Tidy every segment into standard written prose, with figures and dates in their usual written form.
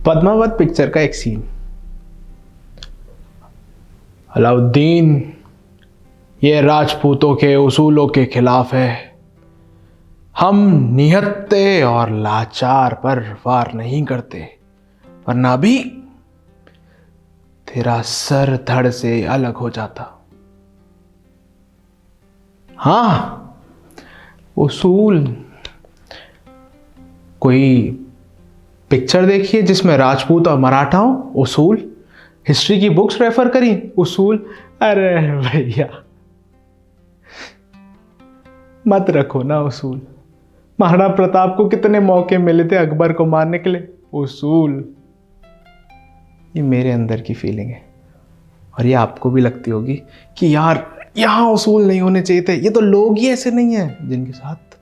Padmaavat picture का एक scene. Alauddin ये राजपूतों के उसूलों के खिलाफ है। हम निहत्ते और लाचार पर वार नहीं करते, वरना भी तेरा सर धड़ से अलग हो जाता। हाँ, उसूल कोई पिक्चर देखिए जिसमें राजपूत और मराठा हो, उसूल। हिस्ट्री की बुक्स रेफर करी, उसूल। अरे भैया मत रखो ना उसूल। महाराणा प्रताप को कितने मौके मिले थे अकबर को मारने के लिए, उसूल। ये मेरे अंदर की फीलिंग है और ये आपको भी लगती होगी कि यार यहां उसूल नहीं होने चाहिए थे। ये तो लोग ही ऐसे नहीं हैं जिनके साथ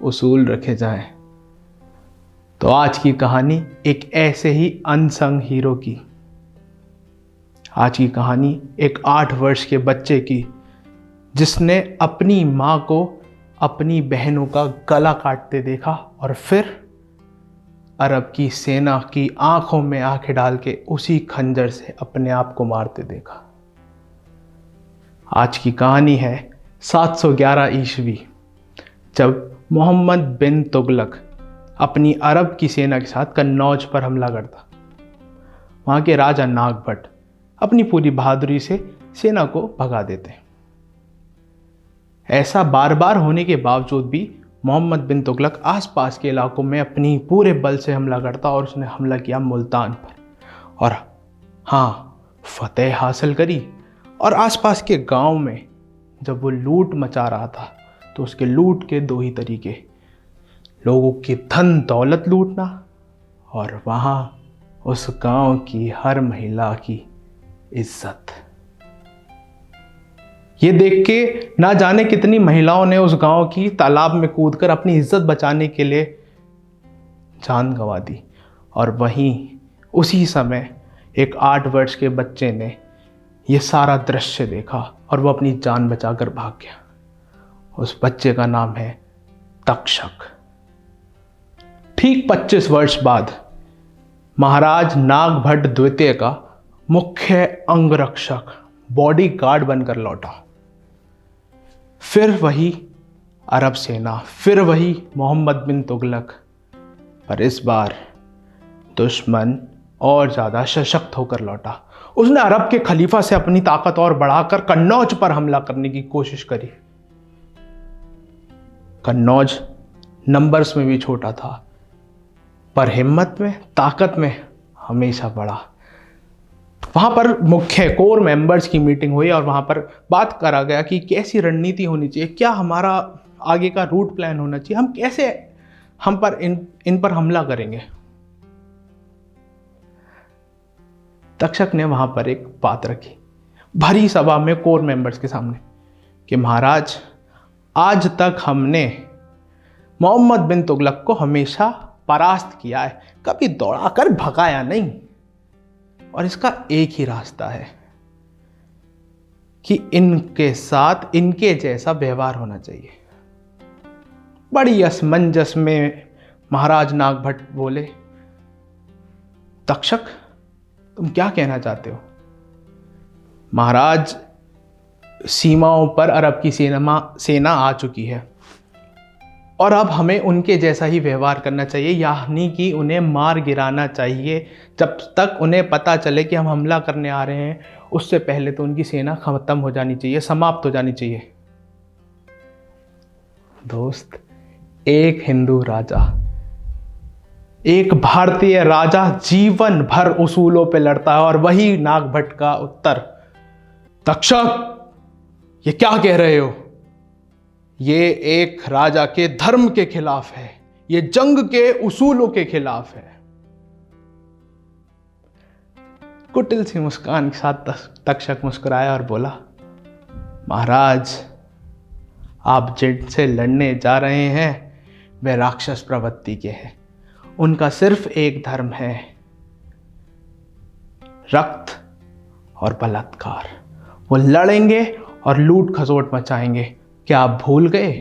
उसूल रखे जाएं। तो आज की कहानी एक ऐसे ही अनसंग हीरो की। आज की कहानी एक 8 वर्ष के बच्चे की जिसने अपनी मां को अपनी बहनों का गला काटते देखा और फिर अरब की सेना की आंखों में आंखें डाल के उसी खंजर से अपने आप को मारते देखा। आज की कहानी है 711 ईस्वी, जब मोहम्मद बिन तुगलक अपनी अरब की सेना के साथ कन्नौज पर हमला करता। वहां के राजा नागभट्ट अपनी पूरी बहादुरी से सेना को भगा देते। ऐसा बार बार होने के बावजूद भी मोहम्मद बिन तुगलक आसपास के इलाकों में अपनी पूरे बल से हमला करता और उसने हमला किया मुल्तान पर और हाँ, फतेह हासिल करी। और आसपास के गांव में जब वो लूट मचा रहा था तो उसके लूट के 2 ही तरीके, लोगों की धन दौलत लूटना और वहां उस गांव की हर महिला की इज्जत। ये देख के ना जाने कितनी महिलाओं ने उस गांव की तालाब में कूदकर अपनी इज्जत बचाने के लिए जान गंवा दी। और वहीं उसी समय एक 8 वर्ष के बच्चे ने यह सारा दृश्य देखा और वो अपनी जान बचाकर भाग गया। उस बच्चे का नाम है तक्षक। ठीक 25 वर्ष बाद महाराज नागभट्ट द्वितीय का मुख्य अंगरक्षक बॉडी गार्ड बनकर लौटा। फिर वही अरब सेना, फिर वही मोहम्मद बिन तुगलक, पर इस बार दुश्मन और ज्यादा सशक्त होकर लौटा। उसने अरब के खलीफा से अपनी ताकत और बढ़ाकर कन्नौज पर हमला करने की कोशिश करी। कन्नौज नंबर्स में भी छोटा था पर हिम्मत में, ताकत में हमेशा बड़ा। वहां पर मुख्य कोर मेंबर्स की मीटिंग हुई और वहां पर बात करा गया कि कैसी रणनीति होनी चाहिए, क्या हमारा आगे का रूट प्लान होना चाहिए, हम कैसे इन पर हमला करेंगे। तक्षक ने वहां पर एक बात रखी भरी सभा में कोर मेंबर्स के सामने कि महाराज, आज तक हमने मोहम्मद बिन तुगलक को हमेशा परास्त किया है, कभी दौड़ाकर भगाया नहीं। और इसका एक ही रास्ता है कि इनके साथ इनके जैसा व्यवहार होना चाहिए। बड़ी असमंजस में महाराज नागभट्ट बोले, तक्षक तुम क्या कहना चाहते हो? महाराज, सीमाओं पर अरब की सेना आ चुकी है और अब हमें उनके जैसा ही व्यवहार करना चाहिए, यानी कि उन्हें मार गिराना चाहिए। जब तक उन्हें पता चले कि हम हमला करने आ रहे हैं, उससे पहले तो उनकी सेना खत्म हो जानी चाहिए, समाप्त हो जानी चाहिए। दोस्त, एक हिंदू राजा, एक भारतीय राजा जीवन भर उसूलों पे लड़ता है और वही नागभट्ट का उत्तर, तक्षक ये क्या कह रहे हो? ये एक राजा के धर्म के खिलाफ है, ये जंग के उसूलों के खिलाफ है। कुटिल सी मुस्कान के साथ तक्षक मुस्कुराया और बोला, महाराज, आप जिनसे लड़ने जा रहे हैं वे राक्षस प्रवृत्ति के हैं। उनका सिर्फ एक धर्म है, रक्त और बलात्कार। वो लड़ेंगे और लूट खसोट मचाएंगे। क्या आप भूल गए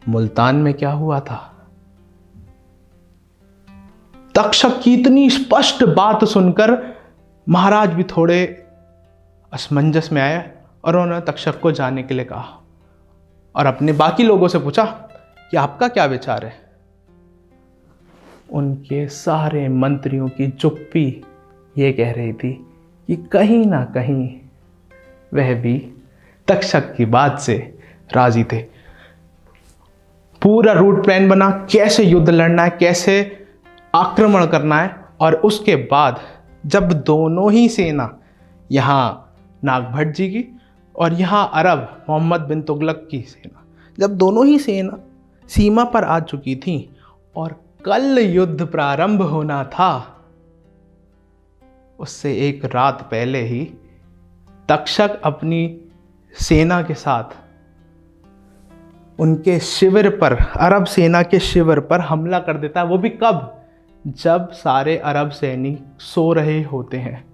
मुल्तान में क्या हुआ था? तक्षक की इतनी स्पष्ट बात सुनकर महाराज भी थोड़े असमंजस में आए और उन्होंने तक्षक को जाने के लिए कहा और अपने बाकी लोगों से पूछा कि आपका क्या विचार है। उनके सारे मंत्रियों की चुप्पी ये कह रही थी कि कहीं ना कहीं वह भी तक्षक की बात से राजी थे। पूरा रूट प्लान बना, कैसे युद्ध लड़ना है, कैसे आक्रमण करना है। और उसके बाद जब दोनों ही सेना, यहाँ नागभट्ट जी की और यहाँ अरब मोहम्मद बिन तुगलक की सेना, जब दोनों ही सेना सीमा पर आ चुकी थी और कल युद्ध प्रारंभ होना था, उससे एक रात पहले ही तक्षक अपनी सेना के साथ उनके शिविर पर, अरब सेना के शिविर पर हमला कर देता है। वो भी कब? जब सारे अरब सैनिक सो रहे होते हैं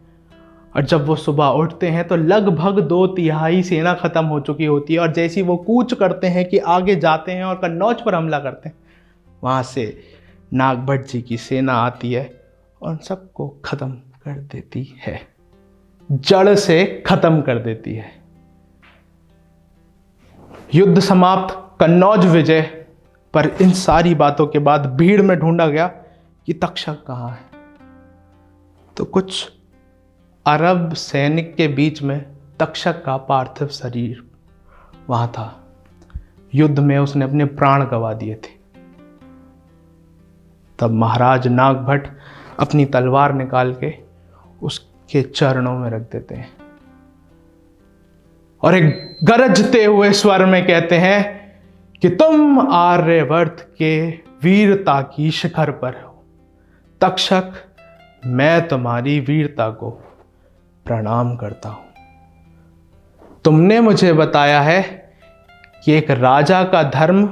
और जब वो सुबह उठते हैं तो लगभग 2/3 सेना खत्म हो चुकी होती है। और जैसे ही वो कूच करते हैं कि आगे जाते हैं और कन्नौज पर हमला करते हैं, वहाँ से नागभट्ट जी की सेना आती है और उन सबको खत्म कर देती है, जड़ से खत्म कर देती है। युद्ध समाप्त, कन्नौज विजय। पर इन सारी बातों के बाद भीड़ में ढूंढा गया कि तक्षक कहाँ है। तो कुछ अरब सैनिक के बीच में तक्षक का पार्थिव शरीर वहां था। युद्ध में उसने अपने प्राण गंवा दिए थे। तब महाराज नागभट्ट अपनी तलवार निकाल के उसके चरणों में रख देते हैं और एक गरजते हुए स्वर में कहते हैं कि तुम आर्यवर्त के वीरता की शिखर पर हो। तक्षक, मैं तुम्हारी वीरता को प्रणाम करता हूं। तुमने मुझे बताया है कि एक राजा का धर्म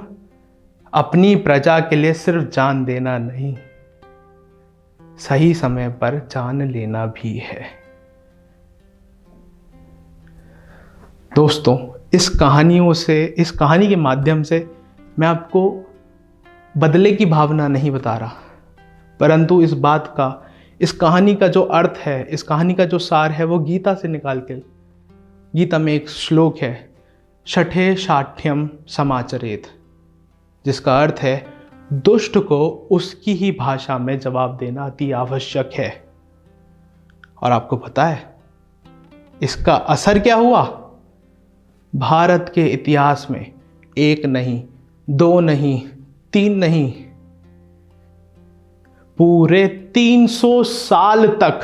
अपनी प्रजा के लिए सिर्फ जान देना नहीं, सही समय पर जान लेना भी है। दोस्तों, इस कहानी के माध्यम से मैं आपको बदले की भावना नहीं बता रहा, परंतु इस कहानी का जो अर्थ है, इस कहानी का जो सार है, वो गीता से निकाल के, गीता में एक श्लोक है, शठे शाठ्यम समाचरेत, जिसका अर्थ है दुष्ट को उसकी ही भाषा में जवाब देना अति आवश्यक है। और आपको पता है इसका असर क्या हुआ? भारत के इतिहास में 1 नहीं, 2 नहीं, 3 नहीं, पूरे 300 साल तक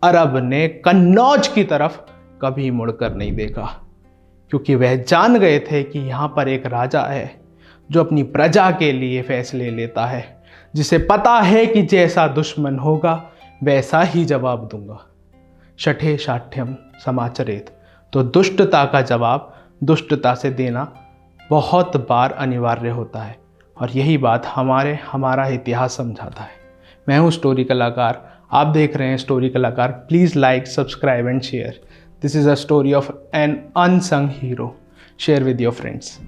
अरब ने कन्नौज की तरफ कभी मुड़कर नहीं देखा, क्योंकि वह जान गए थे कि यहां पर एक राजा है जो अपनी प्रजा के लिए फैसले लेता है, जिसे पता है कि जैसा दुश्मन होगा वैसा ही जवाब दूंगा। शठे शाठ्यम समाचरेत, तो दुष्टता का जवाब दुष्टता से देना बहुत बार अनिवार्य होता है, और यही बात हमारा इतिहास समझाता है। मैं हूँ स्टोरी कलाकार, आप देख रहे हैं स्टोरी कलाकार। Please like, subscribe and share. This is a story of an unsung hero. Share with your friends.